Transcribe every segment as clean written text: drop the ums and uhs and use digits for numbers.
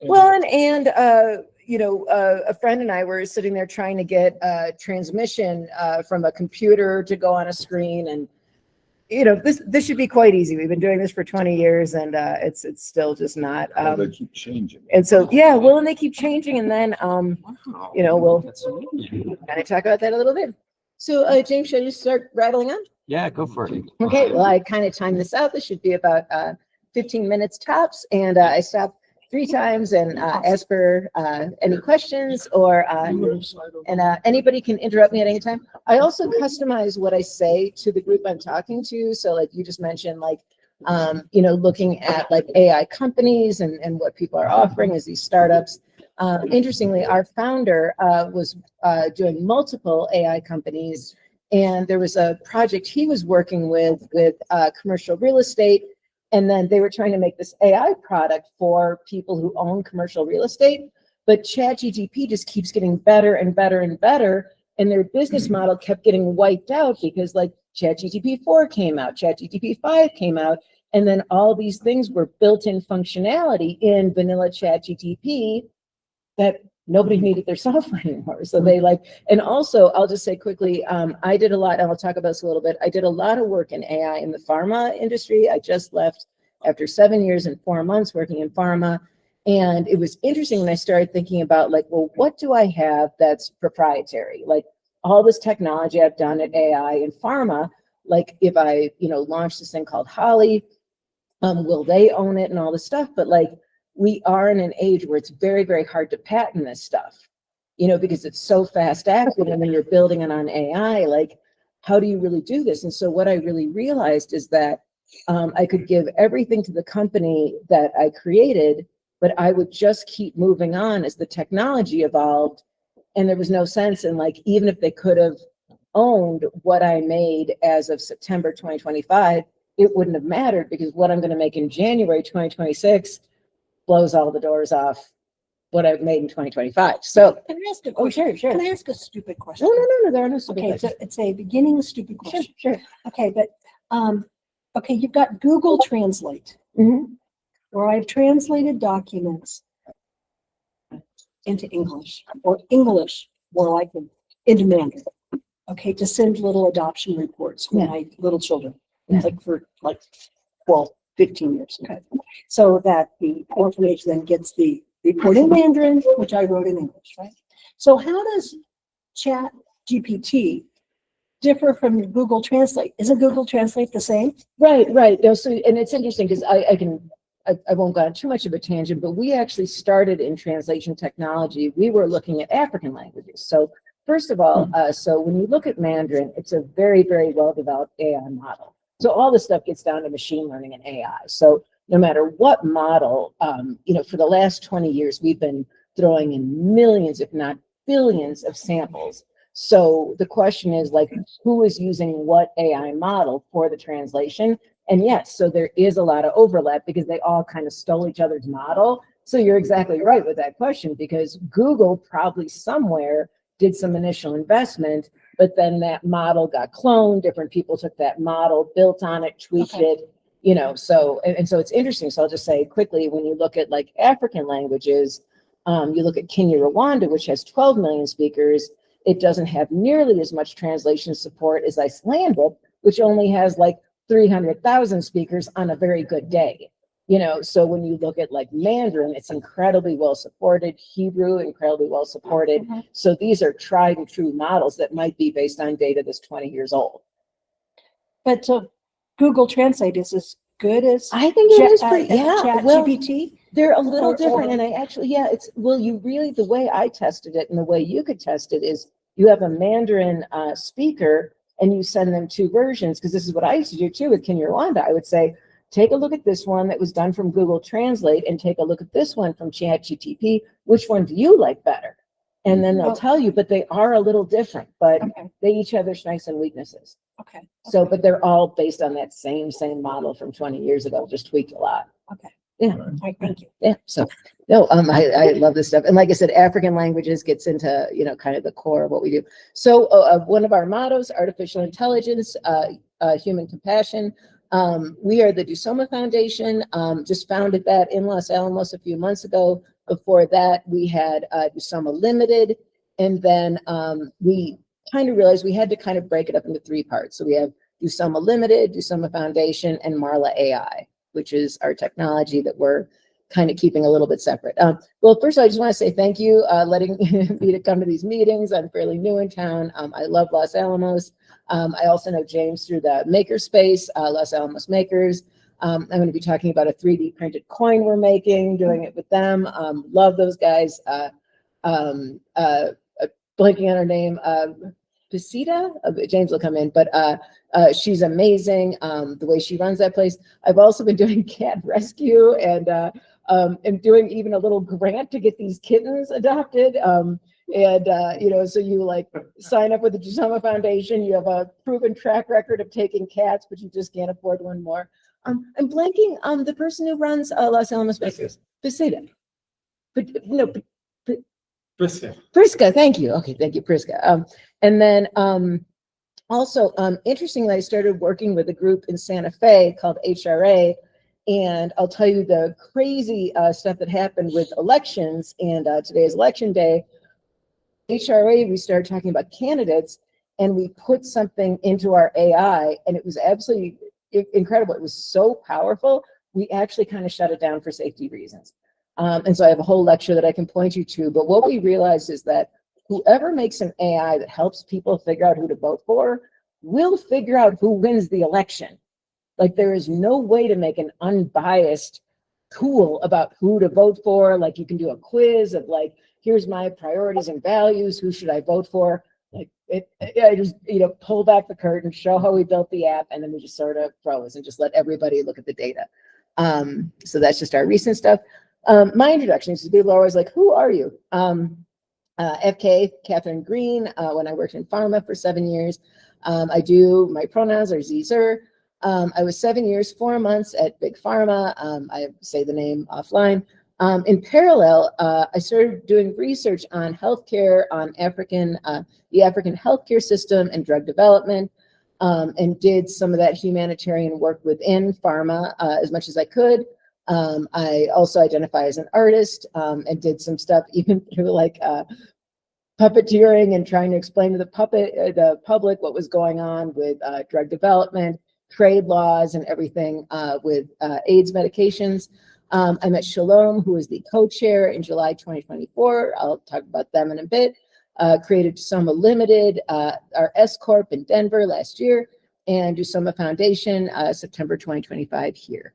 Well, a friend and I were sitting there trying to get transmission from a computer to go on a screen, and this should be quite easy. We've been doing this for 20 years, and it's still just not. They keep changing. And so, and they keep changing, and then we'll kind of talk about that a little bit. So, James, should I just start rattling on? Yeah, go for it. Okay. Well, I kind of timed this out. This should be about 15 minutes tops, and I stopped 3 times and ask for any questions, or anybody can interrupt me at any time. I also customize what I say to the group I'm talking to. So like you just mentioned, like, looking at like AI companies and what people are offering as these startups. Interestingly, our founder was doing multiple AI companies, and there was a project he was working with commercial real estate. And then they were trying to make this AI product for people who own commercial real estate, but ChatGPT just keeps getting better and better and better. And their business model kept getting wiped out because like ChatGPT 4 came out, ChatGPT 5 came out, and then all these things were built-in functionality in vanilla ChatGPT that nobody needed their software anymore. So they and also I'll just say quickly, I did a lot, and I'll talk about this a little bit. I did a lot of work in AI in the pharma industry. I just left after 7 years and 4 months working in pharma. And it was interesting when I started thinking about like, well, what do I have that's proprietary? Like all this technology I've done at AI in pharma, like if I, launch this thing called Holly, will they own it and all this stuff? But like, we are in an age where it's very, very hard to patent this stuff, because it's so fast acting, and then you're building it on AI, like, how do you really do this? And so what I really realized is that I could give everything to the company that I created, but I would just keep moving on as the technology evolved. And there was no sense in like, even if they could have owned what I made as of September 2025, it wouldn't have mattered, because what I'm going to make in January 2026 blows all the doors off what I've made in 2025. So can I ask a question? Sure. Can I ask a stupid question? No, there are no stupid questions. It's a beginning stupid question. Sure. Okay, but you've got Google Translate, where I've translated documents into English, or English more likely into Mandarin. Okay, to send little adoption reports for my little children, for 12, 15 years. Okay. So that the orphanage then gets the report in Mandarin, which I wrote in English, right? So how does Chat GPT differ from Google Translate? Isn't Google Translate the same? Right. No, so, and it's interesting because I won't go on too much of a tangent, but we actually started in translation technology. We were looking at African languages. So first of all, so when you look at Mandarin, it's a very, very well-developed AI model. So all this stuff gets down to machine learning and AI. So no matter what model, for the last 20 years, we've been throwing in millions, if not billions of samples. So the question is like, who is using what AI model for the translation? And yes, so there is a lot of overlap because they all kind of stole each other's model. So you're exactly right with that question, because Google probably somewhere did some initial investment, but then that model got cloned. Different people took that model, built on it, tweaked it, so, and so it's interesting. So I'll just say quickly, when you look at like African languages, you look at Kenya, Rwanda, which has 12 million speakers. It doesn't have nearly as much translation support as Icelandic, which only has like 300,000 speakers on a very good day. So when you look at like Mandarin, it's incredibly well supported. Hebrew, incredibly well supported. So these are tried and true models that might be based on data that's 20 years old. But Google Translate is as good as I think it is pretty, ChatGPT. They're a little different, and I actually, the way I tested it and the way you could test it is you have a Mandarin speaker and you send them 2 versions, because this is what I used to do too with Kenya, Rwanda. I would say, take a look at this one that was done from Google Translate and take a look at this one from ChatGPT. Which one do you like better? And then they'll tell you, but they are a little different, but they each have their strengths and weaknesses. Okay. So, but they're all based on that same model from 20 years ago, just tweaked a lot. Okay. Yeah. All right, thank you. Yeah. So, no, I love this stuff. And like I said, African languages gets into, kind of the core of what we do. So one of our mottos, artificial intelligence, human compassion. We are the Dusoma Foundation, just founded that in Los Alamos a few months ago. Before that, we had Dusoma Limited, and then we kind of realized we had to kind of break it up into three parts. So we have Dusoma Limited, Dusoma Foundation, and Marla AI, which is our technology that we're kind of keeping a little bit separate. Well, first, I just want to say thank you letting me to come to these meetings. I'm fairly new in town. I love Los Alamos. I also know James through the makerspace, Los Alamos Makers. I'm going to be talking about a 3D printed coin we're making, doing it with them. Love those guys. Blanking on her name, Pasita. James will come in, but she's amazing. The way she runs that place. I've also been doing cat rescue and doing even a little grant to get these kittens adopted. So you like sign up with the Dusoma Foundation. You have a proven track record of taking cats, but you just can't afford one more. I'm blanking on the person who runs Los Alamos Makers. Pasita. But no. Priska, thank you. Okay, thank you, Priska. And then also, interestingly, I started working with a group in Santa Fe called HRA, and I'll tell you the crazy stuff that happened with elections, and today is election day. HRA, we started talking about candidates, and we put something into our AI, and it was absolutely incredible. It was so powerful, we actually kind of shut it down for safety reasons. And so I have a whole lecture that I can point you to, but what we realized is that whoever makes an AI that helps people figure out who to vote for will figure out who wins the election. Like, there is no way to make an unbiased tool about who to vote for. Like, you can do a quiz of like, here's my priorities and values, who should I vote for? Like, I just, pull back the curtain, show how we built the app, and then we just sort of froze and just let everybody look at the data. So that's just our recent stuff. My introduction is people are always like, who are you? FK, Kathryn Green, when I worked in pharma for 7 years. My pronouns are Zer. I was 7 years, 4 months at Big Pharma. I say the name offline. In parallel, I started doing research on healthcare, on the African healthcare system and drug development, and did some of that humanitarian work within pharma as much as I could. I also identify as an artist, and did some stuff even through like puppeteering and trying to explain to the public what was going on with drug development, trade laws, and everything with AIDS medications. I met Shalom, who is the co-chair in July 2024. I'll talk about them in a bit. Created Dusoma Limited, our b-corp in Denver last year, and Dusoma Foundation, September 2025 here.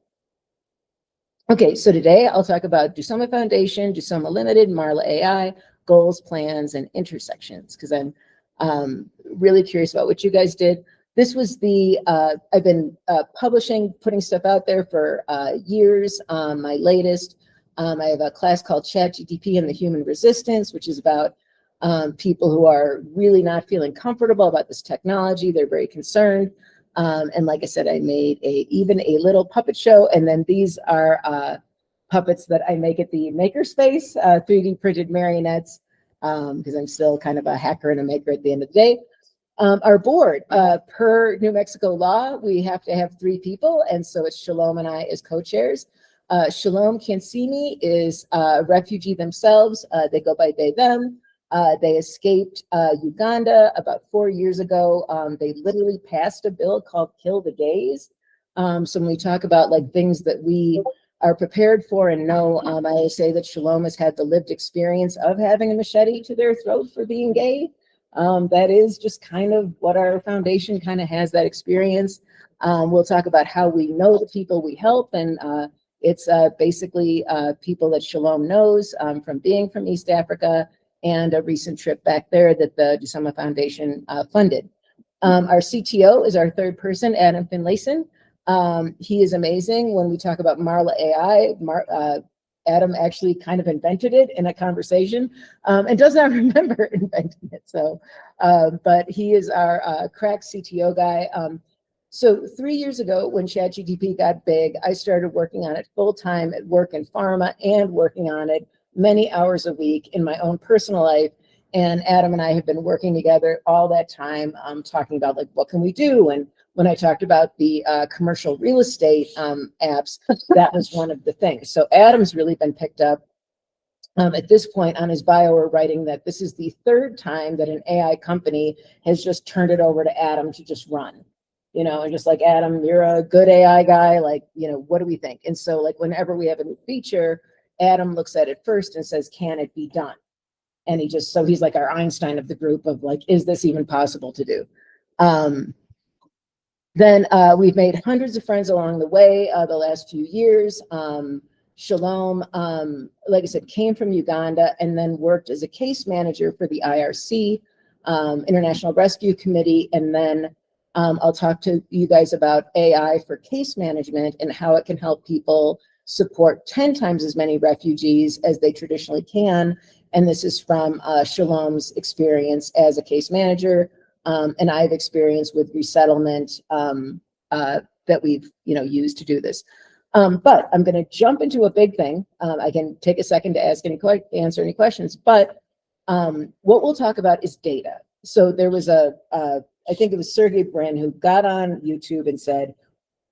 Okay, so today I'll talk about Dusoma Foundation, Dusoma Limited, Marla AI, goals, plans, and intersections, because I'm really curious about what you guys did. This was I've been publishing, putting stuff out there for years. My latest, I have a class called ChatGTP and the Human Resistance, which is about people who are really not feeling comfortable about this technology. They're very concerned. And like I said, I made even a little puppet show. And then these are puppets that I make at the makerspace, 3D printed marionettes, because I'm still kind of a hacker and a maker at the end of the day. Our board, per New Mexico law, we have to have 3 people. And so it's Shalom and I as co-chairs. Shalom Kansiime is a refugee themselves. They go by they, them. They escaped Uganda about 4 years ago. They literally passed a bill called Kill the Gays. So when we talk about like things that we are prepared for and know, I say that Shalom has had the lived experience of having a machete to their throat for being gay. That is just kind of what our foundation kind of has, that experience. We'll talk about how we know the people we help, and it's basically people that Shalom knows from being from East Africa, and a recent trip back there that the Dusoma Foundation funded. Our CTO is our third person, Adam Finlayson. He is amazing. When we talk about Marla AI, Adam actually kind of invented it in a conversation and does not remember inventing it. So, but he is our crack CTO guy. So 3 years ago, when ChatGTP got big, I started working on it full time at work in pharma and working on it many hours a week in my own personal life. And Adam and I have been working together all that time, talking about like, what can we do? And when I talked about the commercial real estate apps, that was one of the things. So Adam's really been picked up. At this point on his bio, we're writing that this is the third time that an AI company has just turned it over to Adam to just run. You know, and just like, Adam, you're a good AI guy. Like, you know, what do we think? And so like whenever we have a new feature, Adam looks at it first and says, can it be done? And he's like our Einstein of the group of like, is this even possible to do? Then we've made hundreds of friends along the way the last few years. Shalom, like I said, came from Uganda and then worked as a case manager for the IRC, International Rescue Committee. And then I'll talk to you guys about AI for case management and how it can help people support 10 times as many refugees as they traditionally can. And this is from Shalom's experience as a case manager. And I have experience with resettlement that we've used to do this. But I'm going to jump into a big thing. I can take a second to answer any questions. But what we'll talk about is data. So there was I think it was Sergey Brin who got on YouTube and said,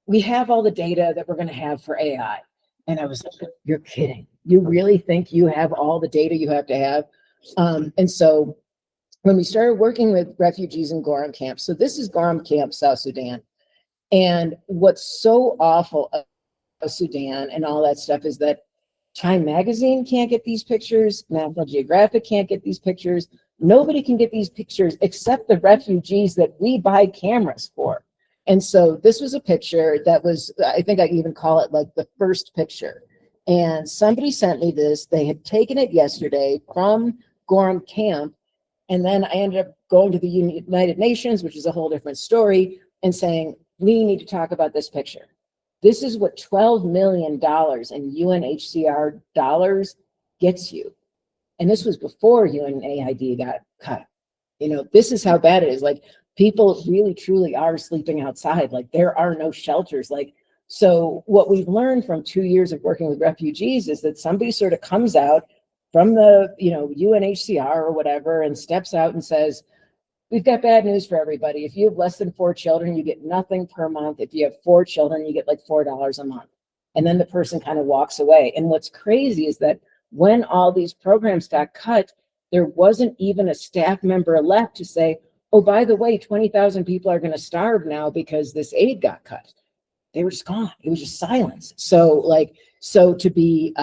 we have all the data that we're going to have for AI. And I was like, you're kidding. You really think you have all the data you have to have? And so when we started working with refugees in Goram camps, so this is Goram Camp, South Sudan. And what's so awful of Sudan and all that stuff is that Time Magazine can't get these pictures. National Geographic can't get these pictures. Nobody can get these pictures except the refugees that we buy cameras for. And so this was a picture that was, I think I even call it like the first picture. And somebody sent me this. They had taken it yesterday from Goram Camp. And then I ended up going to the United Nations, which is a whole different story, and saying, we need to talk about this picture. This is what $12 million in UNHCR dollars gets you. And this was before UNAID got cut. This is how bad it is. Like, people really, truly are sleeping outside. Like, there are no shelters. Like, so what we've learned from 2 years of working with refugees is that somebody sort of comes out from the, UNHCR or whatever and steps out and says, we've got bad news for everybody. If you have less than 4 children, you get nothing per month. If you have 4 children, you get like $4 a month. And then the person kind of walks away. And what's crazy is that when all these programs got cut, there wasn't even a staff member left to say, oh, by the way, 20,000 people are going to starve now because this aid got cut. They were just gone. It was just silence. So to be,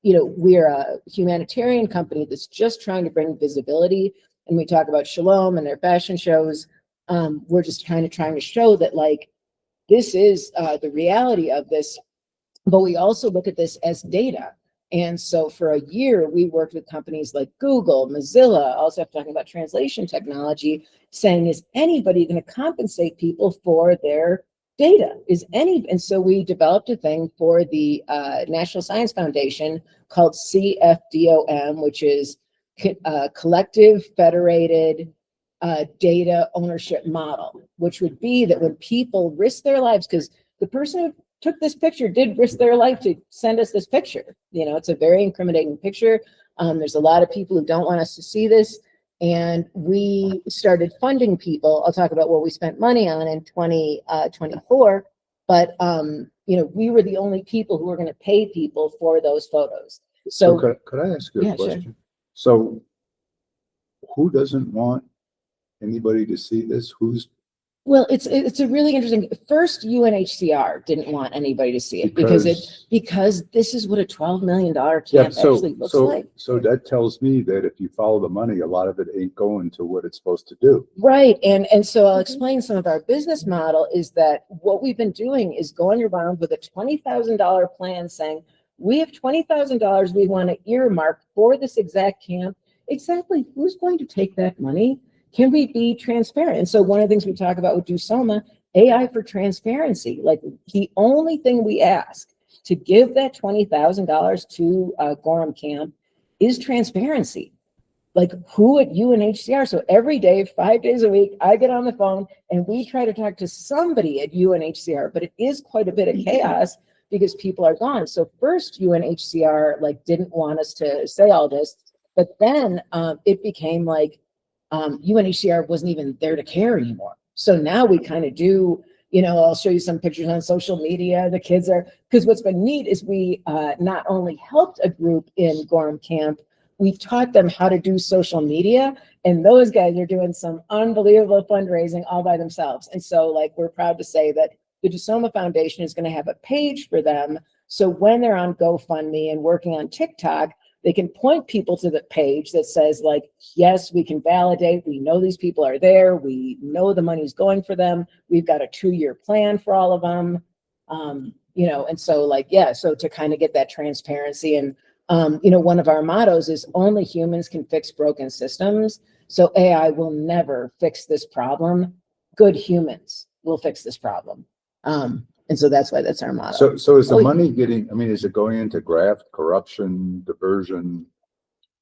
we're a humanitarian company that's just trying to bring visibility. And we talk about Shalom and their fashion shows. We're just trying to show that, like, this is the reality of this, but we also look at this as data. And so for a year, we worked with companies like Google, Mozilla, also talking about translation technology, saying, is anybody going to compensate people for their data? And so we developed a thing for the National Science Foundation called CFDOM, which is Collective Federated Data Ownership Model, which would be that when people risk their lives, because the person who took this picture did risk their life to send us this picture. It's a very incriminating picture. There's a lot of people who don't want us to see this. And we started funding people. I'll talk about what we spent money on in 2024. But, we were the only people who were going to pay people for those photos. So could I ask you a question? Sure. So who doesn't want anybody to see this? Well, it's a really interesting. First, UNHCR didn't want anybody to see it because this is what a $12 million camp actually looks like. So that tells me that if you follow the money, a lot of it ain't going to what it's supposed to do. Right, and so I'll explain some of our business model is that what we've been doing is going around with a $20,000 plan saying, we have $20,000 we want to earmark for this exact camp. Exactly who's going to take that money? Can we be transparent? And so one of the things we talk about with Dusoma, AI for transparency. Like, the only thing we ask to give that $20,000 to Goram Camp is transparency. Like, who at UNHCR? So every day, 5 days a week, I get on the phone and we try to talk to somebody at UNHCR, but it is quite a bit of chaos because people are gone. So first UNHCR didn't want us to say all this, but then it became like, UNHCR wasn't even there to care anymore. So now we kind of do I'll show you some pictures on social media. The kids are, because what's been neat is we not only helped a group in Gorham Camp, we've taught them how to do social media, and those guys are doing some unbelievable fundraising all by themselves. And so like, we're proud to say that the Dusoma Foundation is going to have a page for them. So when they're on GoFundMe and working on TikTok, they can point people to the page that says like, yes, we can validate. We know these people are there. We know the money's going for them. We've got a 2-year plan for all of them. And so like, yeah, so to kind of get that transparency and, one of our mottos is only humans can fix broken systems. So AI will never fix this problem. Good humans will fix this problem. And so that's why that's our motto. So is the money getting, is it going into graft, corruption, diversion?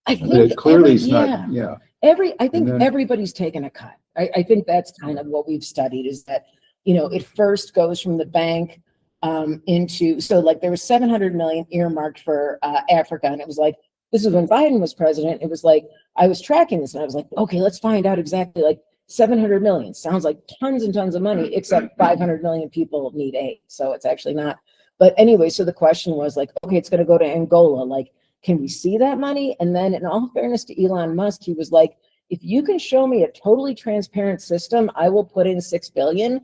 I think It clearly it's not, yeah. I think everybody's taken a cut. I think that's kind of what we've studied is that, it first goes from the bank so like there was 700 million earmarked for Africa. And it was like, this is when Biden was president. It was like, I was tracking this and I was like, okay, let's find out exactly like 700 million sounds like tons and tons of money, except 500 million people need aid. So it's actually not. But anyway, so the question was like, okay, it's going to go to Angola. Like, can we see that money? And then in all fairness to Elon Musk, he was like, if you can show me a totally transparent system, I will put in 6 billion.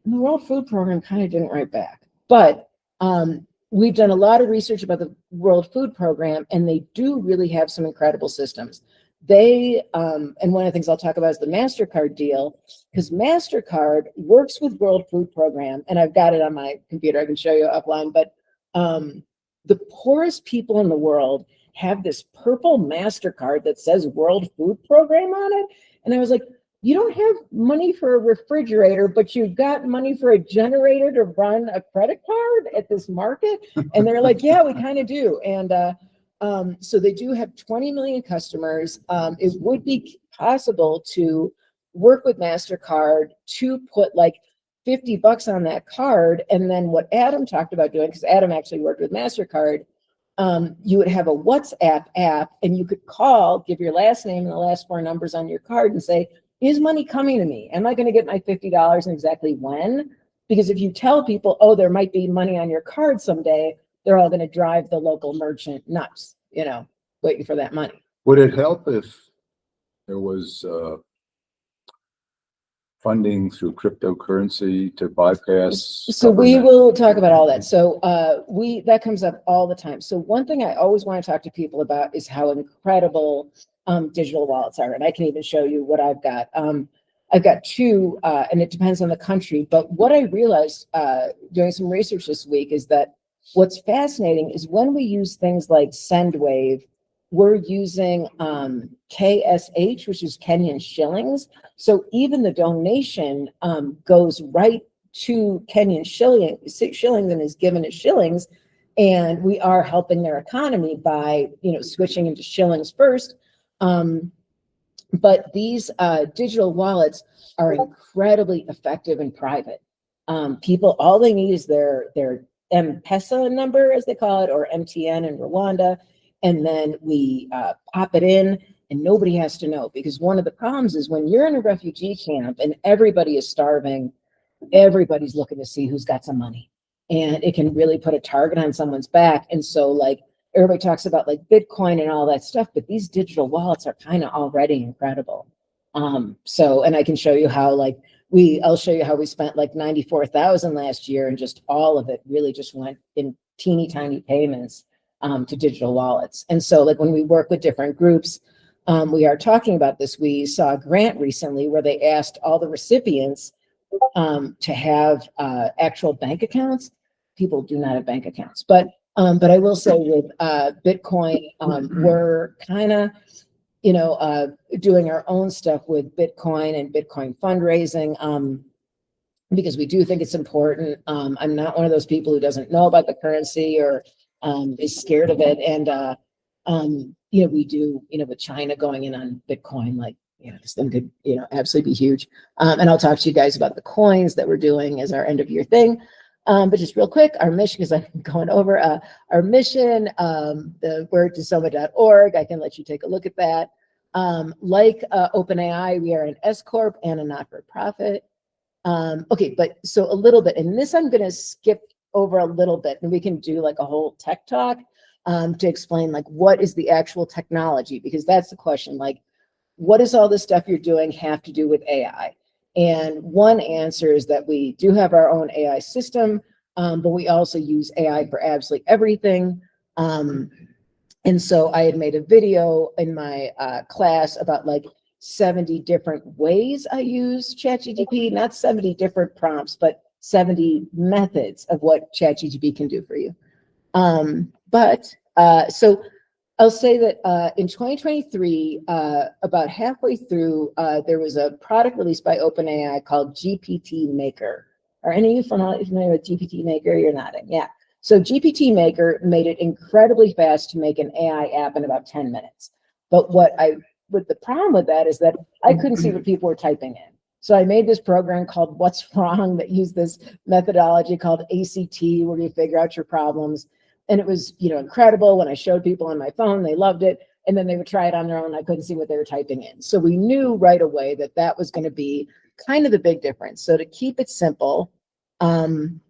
And the World Food Program kind of didn't write back. But we've done a lot of research about the World Food Program, and they do really have some incredible systems. They, and one of the things I'll talk about is the MasterCard deal, because MasterCard works with World Food Program, and I've got it on my computer, I can show you offline, but the poorest people in the world have this purple MasterCard that says World Food Program on it. And I was like, you don't have money for a refrigerator, but you've got money for a generator to run a credit card at this market? And they're like, yeah, we kind of do. And so they do have 20 million customers. It would be possible to work with MasterCard to put like $50 on that card. And then what Adam talked about doing, because Adam actually worked with MasterCard, you would have a WhatsApp app and you could call, give your last name and the last 4 numbers on your card and say, is money coming to me? Am I going to get my $50 and exactly when? Because if you tell people, oh, there might be money on your card someday, they're all going to drive the local merchant nuts, waiting for that money. Would it help if there was funding through cryptocurrency to bypass? So we will talk about all that. So that comes up all the time. So one thing I always want to talk to people about is how incredible digital wallets are. And I can even show you what I've got. I've got 2, and it depends on the country. But what I realized doing some research this week is that what's fascinating is when we use things like SendWave, we're using KSH, which is Kenyan shillings. So even the donation goes right to Kenyan shillings and is given as shillings. And we are helping their economy by, switching into shillings first. But these digital wallets are incredibly effective and private. People, all they need is their M-Pesa number, as they call it, or MTN in Rwanda. And then we pop it in and nobody has to know, because one of the problems is when you're in a refugee camp and everybody is starving, everybody's looking to see who's got some money, and it can really put a target on someone's back. And so like everybody talks about like Bitcoin and all that stuff, but these digital wallets are kind of already incredible. And I can show you how like I'll show you how we spent like 94,000 last year, and just all of it really just went in teeny tiny payments to digital wallets. And so like when we work with different groups, we are talking about this. We saw a grant recently where they asked all the recipients to have actual bank accounts. People do not have bank accounts, but I will say with Bitcoin, we're kind of, doing our own stuff with Bitcoin and Bitcoin fundraising, because we do think it's important. I'm not one of those people who doesn't know about the currency or is scared of it. And, we do, with China going in on Bitcoin, like, this thing could, absolutely be huge. And I'll talk to you guys about the coins that we're doing as our end of year thing. But just real quick, our mission, because I'm going over our mission, we're Dusoma.org. I can let you take a look at that. Like OpenAI, we are an S-corp and a not-for-profit. Okay, but so a little bit, and this I'm going to skip over a little bit, and we can do like a whole tech talk to explain like what is the actual technology, because that's the question. Like, what does all this stuff you're doing have to do with AI? And one answer is that we do have our own AI system, but we also use AI for absolutely everything. And so I had made a video in my class about like 70 different ways I use ChatGPT, not 70 different prompts, but 70 methods of what ChatGPT can do for you. So I'll say that in 2023, about halfway through, there was a product released by OpenAI called GPT Maker. Are any of you familiar with GPT Maker? You're nodding. Yeah. So GPT Maker made it incredibly fast to make an AI app in about 10 minutes. But the problem with that is that I couldn't see what people were typing in. So I made this program called What's Wrong that used this methodology called ACT, where you figure out your problems. And it was, incredible. When I showed people on my phone, they loved it. And then they would try it on their own. I couldn't see what they were typing in. So we knew right away that that was going to be kind of the big difference. So to keep it simple, and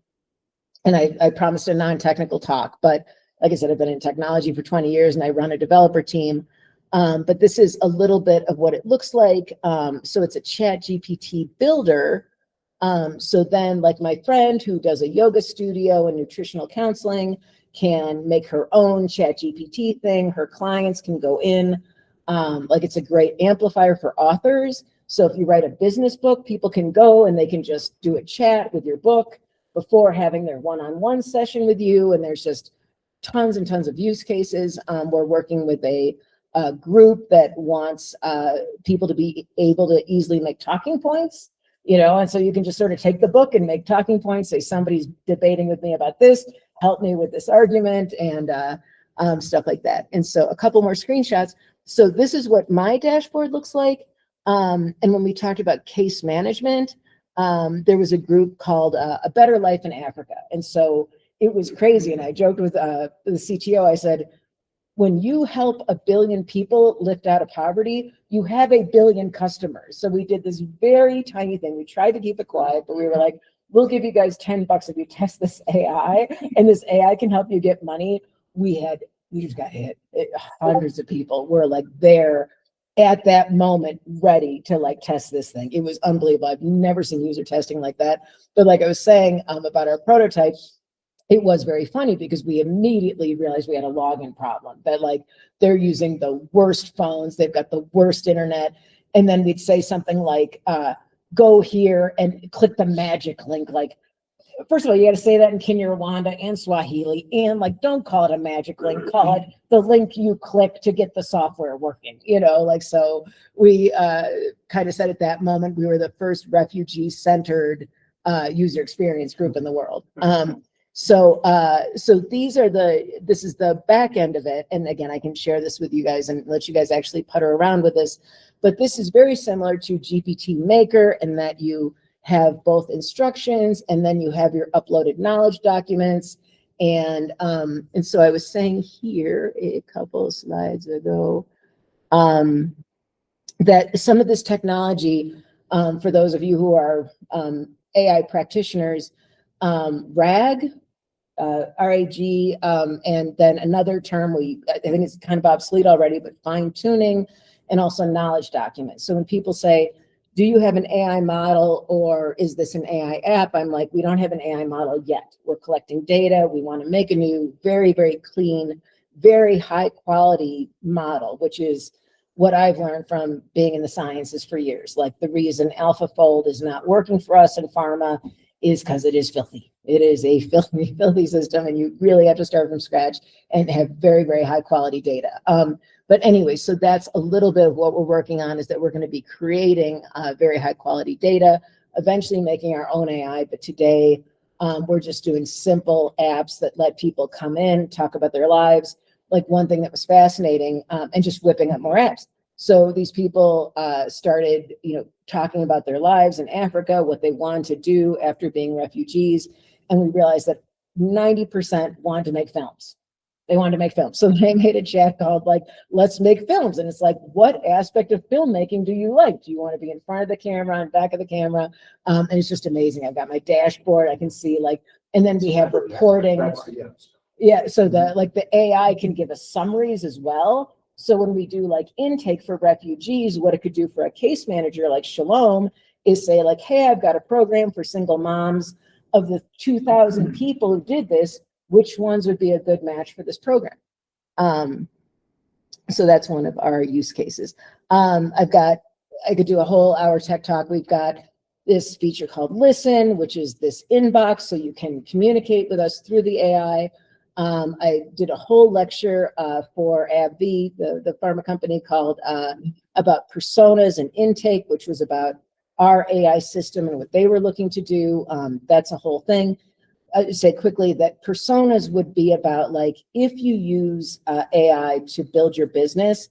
I promised a non-technical talk, but like I said, I've been in technology for 20 years and I run a developer team. But this is a little bit of what it looks like. So it's a ChatGPT builder. So then like my friend who does a yoga studio and nutritional counseling can make her own ChatGPT thing. Her clients can go in. Like it's a great amplifier for authors. So if you write a business book, people can go and they can just do a chat with your book before having their one-on-one session with you. And there's just tons and tons of use cases. We're working with a group that wants people to be able to easily make talking points, and so you can just sort of take the book and make talking points, say somebody's debating with me about this, help me with this argument, and stuff like that. And so a couple more screenshots. So this is what my dashboard looks like. And when we talked about case management, there was a group called A Better Life in Africa. And so it was crazy. And I joked with the CTO, I said, when you help 1 billion people lift out of poverty, you have 1 billion customers. So we did this very tiny thing. We tried to keep it quiet, but we were like, we'll give you guys $10 if you test this AI, and this AI can help you get money. We just got hit. Hundreds of people were like there at that moment, ready to like test this thing. It was unbelievable. I've never seen user testing like that. But like I was saying about our prototype, it was very funny because we immediately realized we had a login problem, that like they're using the worst phones, they've got the worst internet. And then we'd say something like, go here and click the magic link. Like, first of all, you got to say that in Kinyarwanda and Swahili, and like, don't call it a magic link, call it the link you click to get the software working, so we kind of said at that moment, we were the first refugee-centered user experience group in the world. So this is the back end of it. And again, I can share this with you guys and let you guys actually putter around with this, but this is very similar to GPT Maker in that you have both instructions and then you have your uploaded knowledge documents. And so I was saying here a couple slides ago, that some of this technology, for those of you who are AI practitioners, RAG, RAG, and then another term I think it's kind of obsolete already, but fine tuning, and also knowledge documents. So when people say, do you have an AI model or is this an AI app? I'm like, we don't have an AI model yet. We're collecting data. We want to make a new, very, very clean, very high quality model, which is what I've learned from being in the sciences for years. Like the reason AlphaFold is not working for us in pharma is because it is filthy. It is a filthy, filthy system, and you really have to start from scratch and have very, very high quality data. But anyway, so that's a little bit of what we're working on, is that we're going to be creating very high quality data, eventually making our own AI. But today, we're just doing simple apps that let people come in, talk about their lives. Like one thing that was fascinating, and just whipping up more apps. So these people started, talking about their lives in Africa, what they wanted to do after being refugees. And we realized that 90% wanted to make films. They wanted to make films. So they made a chat called like, let's make films. And it's like, what aspect of filmmaking do you like? Do you want to be in front of the camera and back of the camera? And it's just amazing. I've got my dashboard. I can see like, and then we have reporting. Yeah. So the AI can give us summaries as well. So when we do like intake for refugees, what it could do for a case manager like Shalom is say like, hey, I've got a program for single moms. Of the 2,000 people who did this, which ones would be a good match for this program? So that's one of our use cases. I could do a whole hour tech talk. We've got this feature called Listen, which is this inbox, so you can communicate with us through the AI. I did a whole lecture for AbbVie, the pharma company, called about personas and intake, which was about our AI system and what they were looking to do. That's a whole thing. I'd say quickly that personas would be about like, if you use AI to build your business,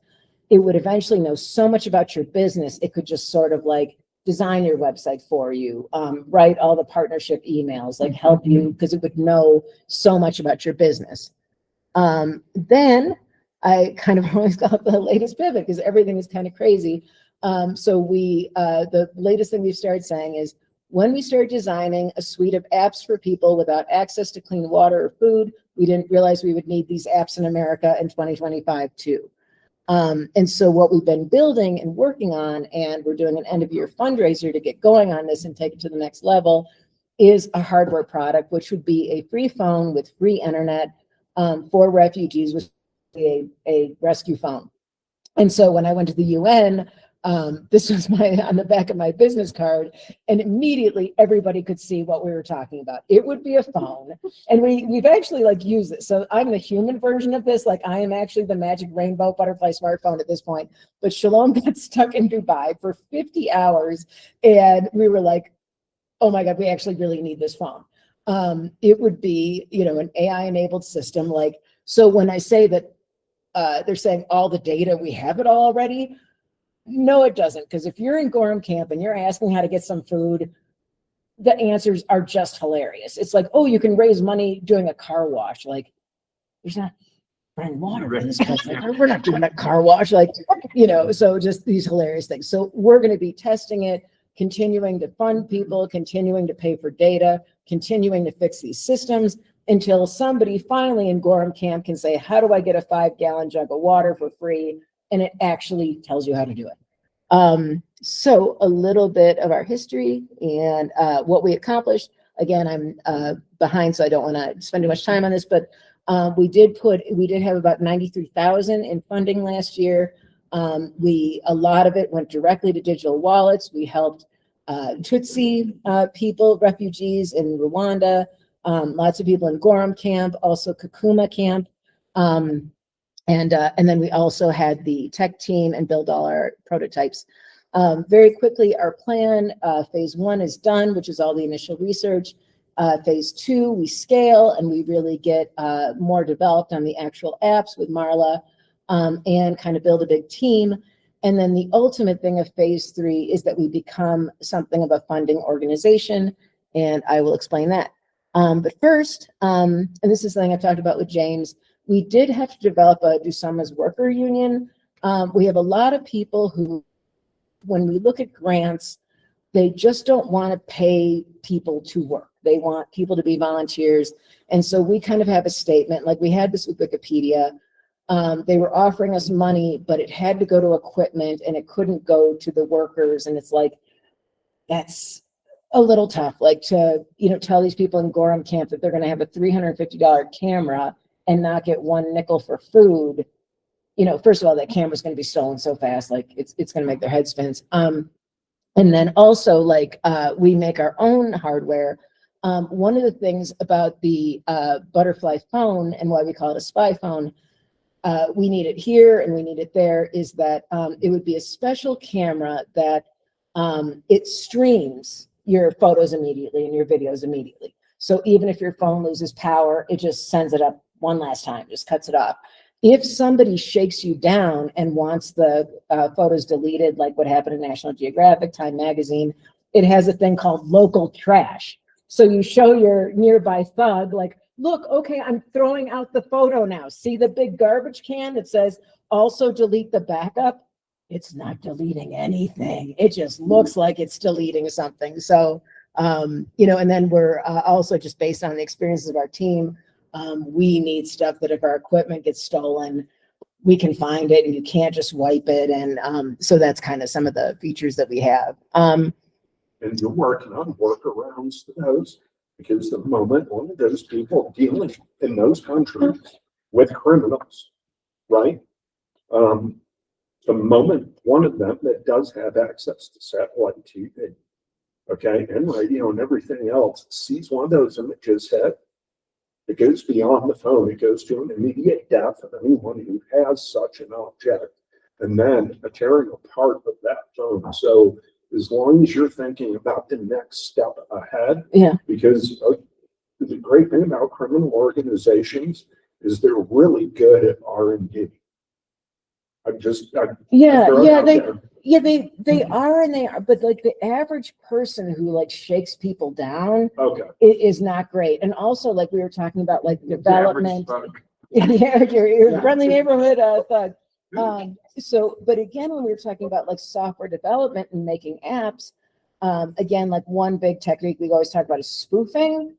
it would eventually know so much about your business. It could just sort of like design your website for you, write all the partnership emails, like help you, because it would know so much about your business. Then I kind of always call it the latest pivot because everything is kind of crazy. So the latest thing we've started saying is when we started designing a suite of apps for people without access to clean water or food, we didn't realize we would need these apps in America in 2025 too. And so what we've been building and working on, and we're doing an end of year fundraiser to get going on this and take it to the next level, is a hardware product, which would be a free phone with free internet for refugees, which would be a rescue phone. And so when I went to the UN, this was on the back of my business card, and immediately everybody could see what we were talking about. It would be a phone, and we've actually like used it. So I'm the human version of this. Like I am actually the magic rainbow butterfly smartphone at this point. But Shalom got stuck in Dubai for 50 hours, and we were like, oh my God, we actually really need this phone. It would be, an AI-enabled system. Like, so when I say that they're saying all the data, we have it all already. No, it doesn't. Because if you're in Gorham Camp and you're asking how to get some food, the answers are just hilarious. It's like, oh, you can raise money doing a car wash. Like, there's not running water in this place. Like, we're not doing a car wash. Like, so just these hilarious things. So we're going to be testing it, continuing to fund people, continuing to pay for data, continuing to fix these systems until somebody finally in Gorham Camp can say, how do I get a 5-gallon jug of water for free? And it actually tells you how to do it. So a little bit of our history and what we accomplished. Again, I'm behind, so I don't want to spend too much time on this, but we did have about 93,000 in funding last year. A lot of it went directly to digital wallets. We helped Tutsi people, refugees in Rwanda, lots of people in Gorham Camp, also Kakuma Camp. And then we also had the tech team and build all our prototypes. Very quickly, our plan, phase 1 is done, which is all the initial research. Phase 2, we scale and we really get more developed on the actual apps with Marla and kind of build a big team. And then the ultimate thing of phase 3 is that we become something of a funding organization, and I will explain that. But first, and this is something I've talked about with James, we did have to develop a Dusoma's worker union. We have a lot of people who, when we look at grants, they just don't want to pay people to work. They want people to be volunteers. And so we kind of have a statement, like we had this with Wikipedia. They were offering us money, but it had to go to equipment and it couldn't go to the workers. And it's like, that's a little tough, like to, tell these people in Gorham Camp that they're going to have a $350 camera and not get 1 nickel for food. First of all, that camera's going to be stolen so fast, like it's going to make their head spins. And then also, like, we make our own hardware. One of the things about the butterfly phone and why we call it a spy phone, we need it here and we need it there, is that it would be a special camera that it streams your photos immediately and your videos immediately. So even if your phone loses power, it just sends it up one last time, just cuts it off. If somebody shakes you down and wants the photos deleted, like what happened in National Geographic, Time Magazine, it has a thing called local trash. So you show your nearby thug, like, look, okay, I'm throwing out the photo now. See the big garbage can that says also delete the backup? It's not deleting anything. It just looks like it's deleting something. So, you know, and then we're also just based on the experiences of our team, we need stuff that if our equipment gets stolen, we can find it and you can't just wipe it. And so that's kind of some of the features that we have. And you're working on workarounds to those, because the moment one of those people dealing in those countries with criminals, right? The moment one of them that does have access to satellite TV, okay, and radio and everything else, sees one of those images hit, it goes beyond the phone. It goes to an immediate death of anyone who has such an object, and then a tearing apart of that phone. So as long as you're thinking about the next step ahead, Yeah. because the great thing about criminal organizations is they're really good at R&D. They are and they are, but like the average person who like shakes people down Okay. is not great. And also, like we were talking about, like development. Yeah, your friendly neighborhood thug. So, but again, when we were talking about like software development and making apps, again, like one big technique we always talk about is spoofing.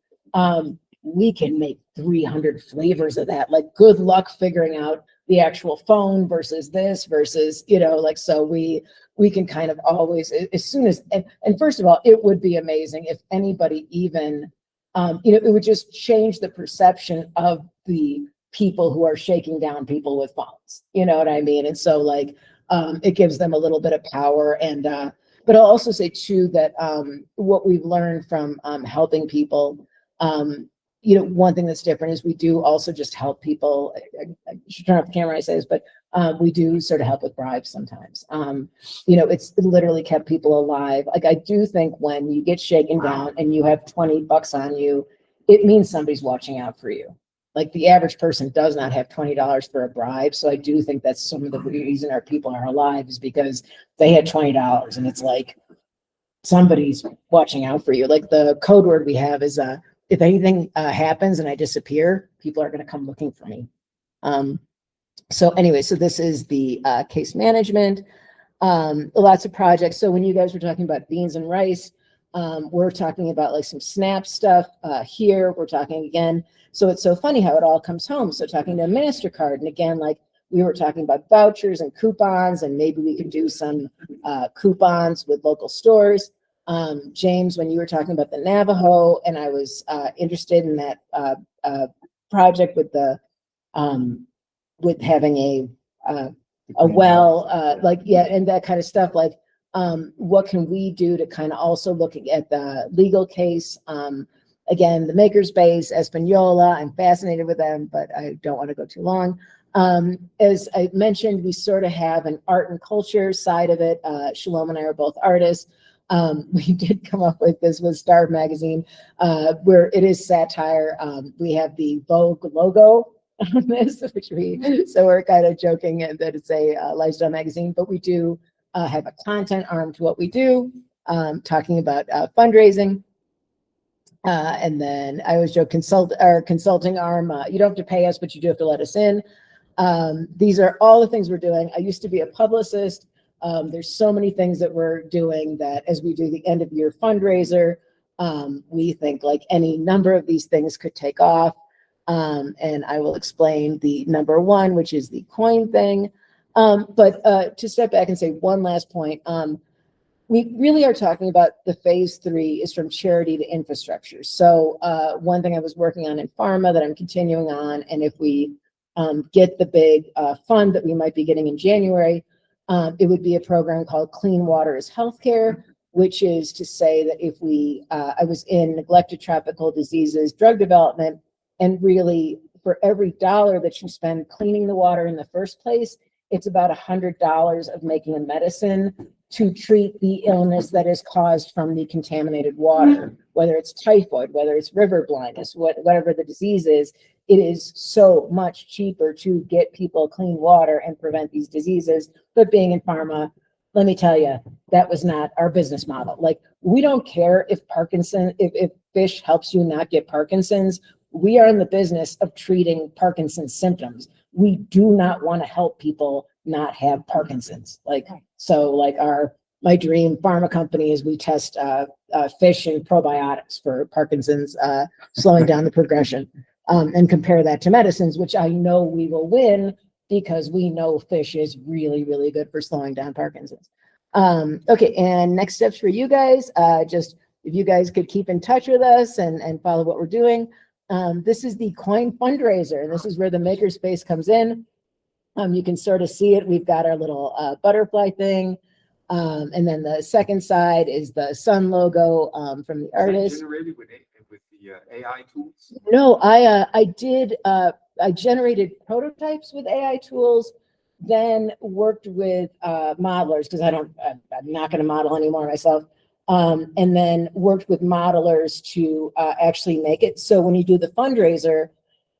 We can make 300 flavors of that. Like, good luck figuring out the actual phone versus this versus, you know, like, so we can kind of always, as soon as, and first of all, it would be amazing if anybody even, you know, it would just change the perception of the people who are shaking down people with phones. You know what I mean? And so like, it gives them a little bit of power. And, but I'll also say too, that what we've learned from helping people, you know, one thing that's different is we do also just help people. I should turn off the camera, I say this, but we do sort of help with bribes sometimes. You know, it's literally kept people alive. Like, I do think when you get shaken down and you have $20 on you, it means somebody's watching out for you. Like, the average person does not have $20 for a bribe. So I do think that's some of the reason our people are alive, is because they had $20 and it's like somebody's watching out for you. Like, the code word we have is, if anything happens and I disappear, people are going to come looking for me. So anyway, so this is the case management, lots of projects. So when you guys were talking about beans and rice, we're talking about like some SNAP stuff here. We're talking again. So it's so funny how it all comes home. So talking to MasterCard, and again, like we were talking about vouchers and coupons, and maybe we could do some coupons with local stores. James, when you were talking about the Navajo, and I was interested in that project with the with having a well, like, yeah, and that kind of stuff. Like, what can we do to kind of also look at the legal case? Again, the Makerspace, Espanola, I'm fascinated with them, but I don't want to go too long. As I mentioned, we sort of have an art and culture side of it. Shalom and I are both artists. We did come up with this with Star Magazine, where it is satire. We have the Vogue logo on this, so we're kind of joking that it's a lifestyle magazine, but we do have a content arm to what we do, talking about fundraising. And then I always joke, our consulting arm, you don't have to pay us, but you do have to let us in. These are all the things we're doing. I used to be a publicist. There's so many things that we're doing that as we do the end of year fundraiser, we think like any number of these things could take off. And I will explain the number one, which is the coin thing. But to step back and say one last point, we really are talking about the phase 3 is from charity to infrastructure. So one thing I was working on in pharma that I'm continuing on, and if we get the big fund that we might be getting in January, it would be a program called Clean Water is Healthcare, which is to say that if we, I was in neglected tropical diseases, drug development, and really for every dollar that you spend cleaning the water in the first place, it's about $100 of making a medicine to treat the illness that is caused from the contaminated water, whether it's typhoid, whether it's river blindness, whatever the disease is. It is so much cheaper to get people clean water and prevent these diseases. But being in pharma, let me tell you, that was not our business model. Like, we don't care if if fish helps you not get Parkinson's. we are in the business of treating Parkinson's symptoms. We do not want to help people not have Parkinson's. My dream pharma company is we test fish and probiotics for Parkinson's, slowing down the progression, and compare that to medicines, which I know we will win because we know fish is really, really good for slowing down Parkinson's. Okay, and next steps for you guys, just if you guys could keep in touch with us and follow what we're doing. This is the coin fundraiser, and this is where the makerspace comes in. You can sort of see it. We've got our little butterfly thing. And then the second side is the sun logo from the artist. Generated with the AI tools? No, I generated prototypes with AI tools, then worked with modelers because I'm not going to model anymore myself. And then worked with modelers to actually make it. So when you do the fundraiser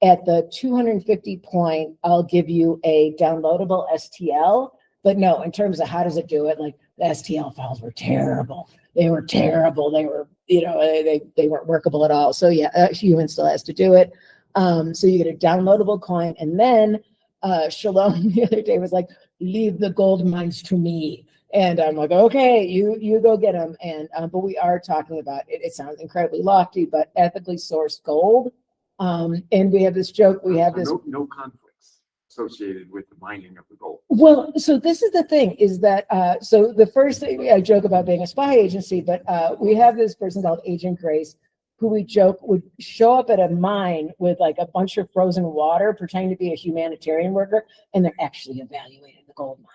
at the 250 point, I'll give you a downloadable STL. But no, in terms of how does it do it, like the STL files were terrible. They were terrible. They were, they weren't workable at all. So yeah, a human still has to do it. So you get a downloadable coin. And then Shalom the other day was like, leave the gold mines to me. And I'm like, okay, you go get them. And but we are talking about it. It sounds incredibly lofty, but ethically sourced gold. And we have this joke. We have this no conflicts associated with the mining of the gold. Well, so this is the thing is that so the first thing I joke about being a spy agency, but we have this person called Agent Grace, who we joke would show up at a mine with like a bunch of frozen water, pretending to be a humanitarian worker, and they're actually evaluating the gold mine.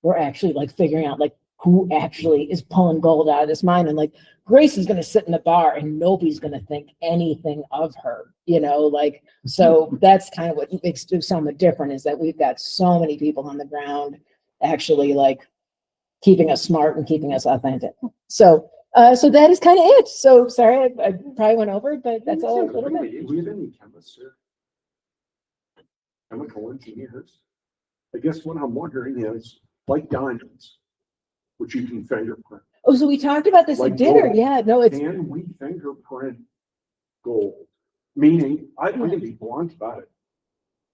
We're actually like figuring out like who actually is pulling gold out of this mine, and like Grace is going to sit in the bar and nobody's going to think anything of her, so that's kind of what makes Dusoma different, is that we've got so many people on the ground actually like keeping us smart and keeping us authentic. So that is kind of it. So sorry, I probably went over, but that's all a little bit. Do we have any chemists here? Chemical engineers? I guess what I'm wondering is, like diamonds, which you can fingerprint. Oh, so we talked about this Like at dinner. gold. Yeah, no, it's Can we fingerprint gold? Meaning, I'm going to be blunt about it.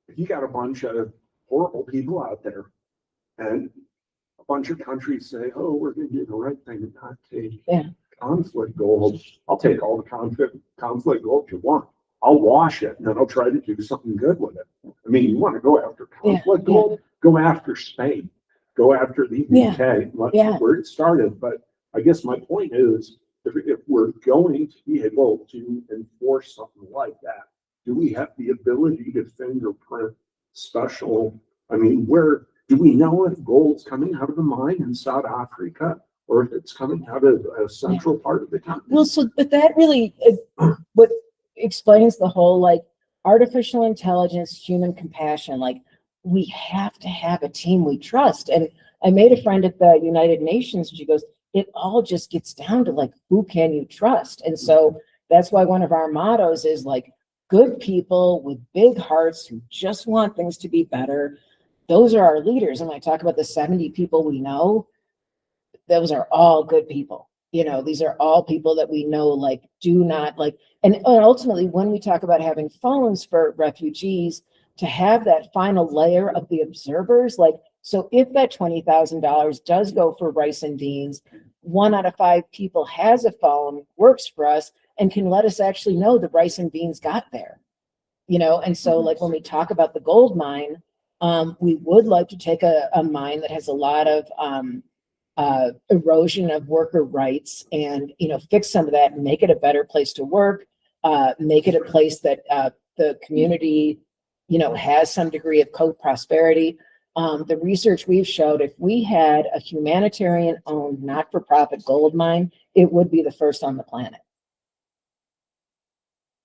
If you got a bunch of horrible people out there and a bunch of countries say, oh, we're going to do the right thing and not take conflict gold, I'll take all the conflict gold you want. I'll wash it and then I'll try to do something good with it. I mean, you want to go after conflict gold, go after Spain, go after the UK, that's where it started. But I guess my point is, if we're going to be able to enforce something like that, do we have the ability to fingerprint special? I mean, where do we know if gold's coming out of the mine in South Africa or if it's coming out of a central part of the country? well, so but that really what explains the whole like artificial intelligence, human compassion. Like we have to have a team we trust. And I made a friend at the United Nations, and she goes, it all just gets down to like, who can you trust? And so that's why one of our mottos is like, good people with big hearts who just want things to be better. Those are our leaders. And when I talk about the 70 people we know, those are all good people. These are all people that we know, like, do not like, and ultimately when we talk about having phones for refugees, to have that final layer of the observers, like, so if that $20,000 does go for rice and beans, 1 out of 5 people has a phone, works for us, and can let us actually know the rice and beans got there. And so like when we talk about the gold mine, we would like to take a mine that has a lot of erosion of worker rights and, fix some of that and make it a better place to work, make it a place that the community, has some degree of co-prosperity. The research we've showed, if we had a humanitarian-owned, not-for-profit gold mine, it would be the first on the planet.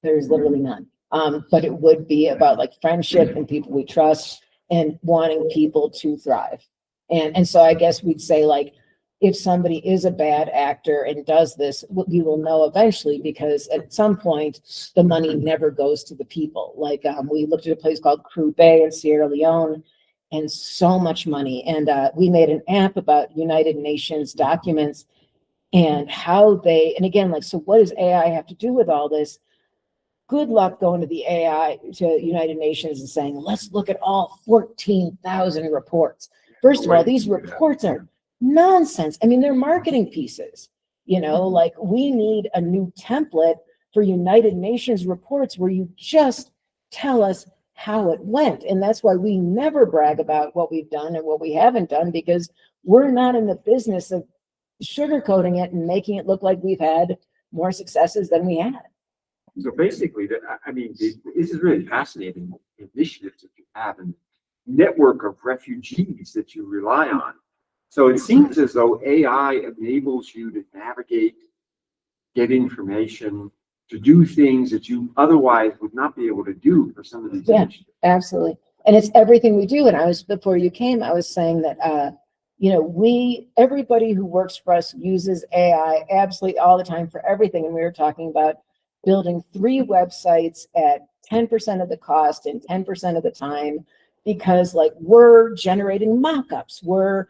There's literally none. But it would be about like friendship and people we trust and wanting people to thrive. And so I guess we'd say like, if somebody is a bad actor and does this, you will know eventually, because at some point the money never goes to the people. Like we looked at a place called Crew Bay in Sierra Leone, and so much money. And we made an app about United Nations documents and how they, and again, like, so what does AI have to do with all this? good luck going to the AI, to United Nations and saying, let's look at all 14,000 reports. First of all, these reports are nonsense. I mean, they're marketing pieces. Like we need a new template for United Nations reports where you just tell us how it went. And that's why we never brag about what we've done and what we haven't done, because we're not in the business of sugarcoating it and making it look like we've had more successes than we had. So basically, this is really fascinating initiatives that you have and network of refugees that you rely on. So it seems as though AI enables you to navigate, get information, to do things that you otherwise would not be able to do for some of these initiatives. Absolutely. And it's everything we do. And before you came, I was saying that, everybody who works for us uses AI absolutely all the time for everything. And we were talking about building 3 websites at 10% of the cost and 10% of the time, because like we're generating mock-ups, we're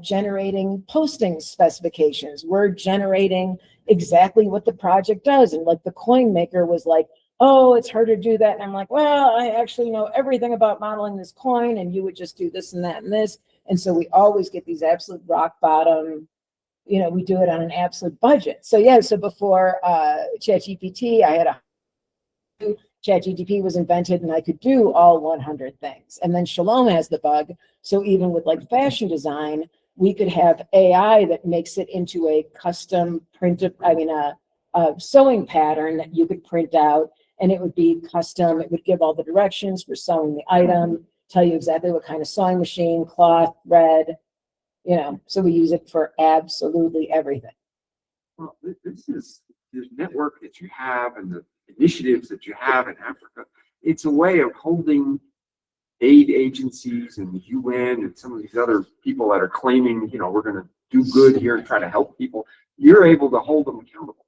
generating posting specifications, we're generating exactly what the project does. And like the coin maker was like, oh, it's hard to do that. And I'm like, well, I actually know everything about modeling this coin, and you would just do this and that and this. And so we always get these absolute rock bottom, we do it on an absolute budget. So yeah, so before ChatGPT, ChatGPT was invented and I could do all 100 things. And then Shalom has the bug. So even with like fashion design, we could have AI that makes it into a custom printed, a sewing pattern that you could print out, and it would be custom. It would give all the directions for sewing the item, tell you exactly what kind of sewing machine, cloth, thread, so we use it for absolutely everything. Well, this network that you have and the initiatives that you have in Africa, it's a way of holding aid agencies and the UN and some of these other people that are claiming, we're going to do good here and try to help people. You're able to hold them accountable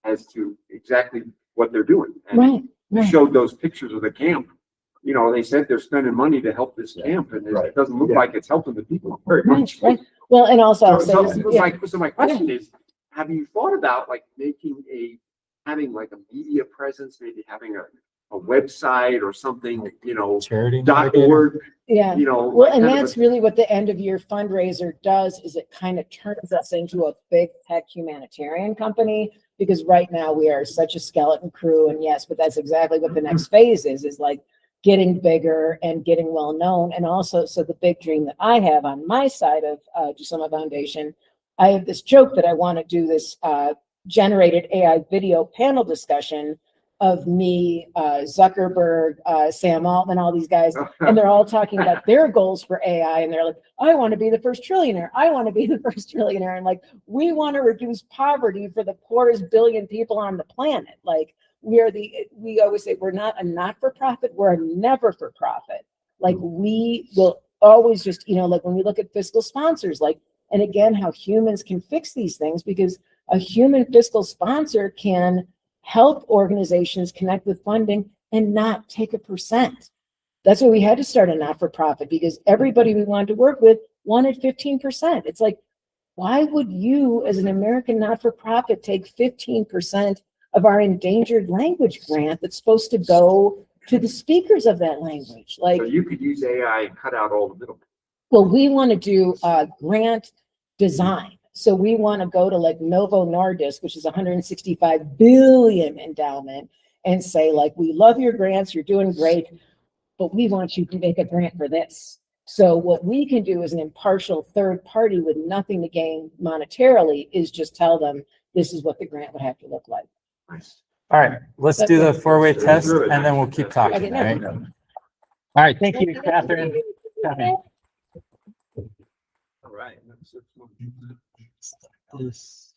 as to exactly what they're doing. And Right. showed those pictures of the camp. They said they're spending money to help this camp, and it doesn't look like it's helping the people very much. Right. Well, and also, So my question is, have you thought about like having like a media presence, maybe having a website or something, Charity. .org, yeah. Well, like and kind of that's really what the end of year fundraiser does, is it kind of turns us into a big tech humanitarian company, because right now we are such a skeleton crew. And yes, but that's exactly what the next phase is like getting bigger and getting well known. And also, so the big dream that I have on my side of Dusoma Foundation, I have this joke that I want to do this generated AI video panel discussion of me, Zuckerberg, Sam Altman, all these guys, and they're all talking about their goals for AI, and they're like, I want to be the first trillionaire. I want to be the first trillionaire. And like, we want to reduce poverty for the poorest billion people on the planet. Like, we always say we're not a not-for-profit, we're a never-for-profit. Like, we will always just, like when we look at fiscal sponsors, like, and again, how humans can fix these things, because a human fiscal sponsor can help organizations connect with funding and not take a percent. That's why we had to start a not-for-profit, because everybody we wanted to work with wanted 15%. It's like, why would you as an American not-for-profit take 15% of our endangered language grant that's supposed to go to the speakers of that language? Like, so you could use AI and cut out all the middlemen. well, we want to do grant design. So we want to go to like Novo Nordisk, which is 165 billion endowment, and say like, we love your grants, you're doing great, but we want you to make a grant for this. So what we can do as an impartial third party with nothing to gain monetarily is just tell them this is what the grant would have to look like. Nice. All right, let's do the 4-way test really and then nice. we'll keep Okay, talking. no. All right. All right. Thank you, Kathryn. All right. This.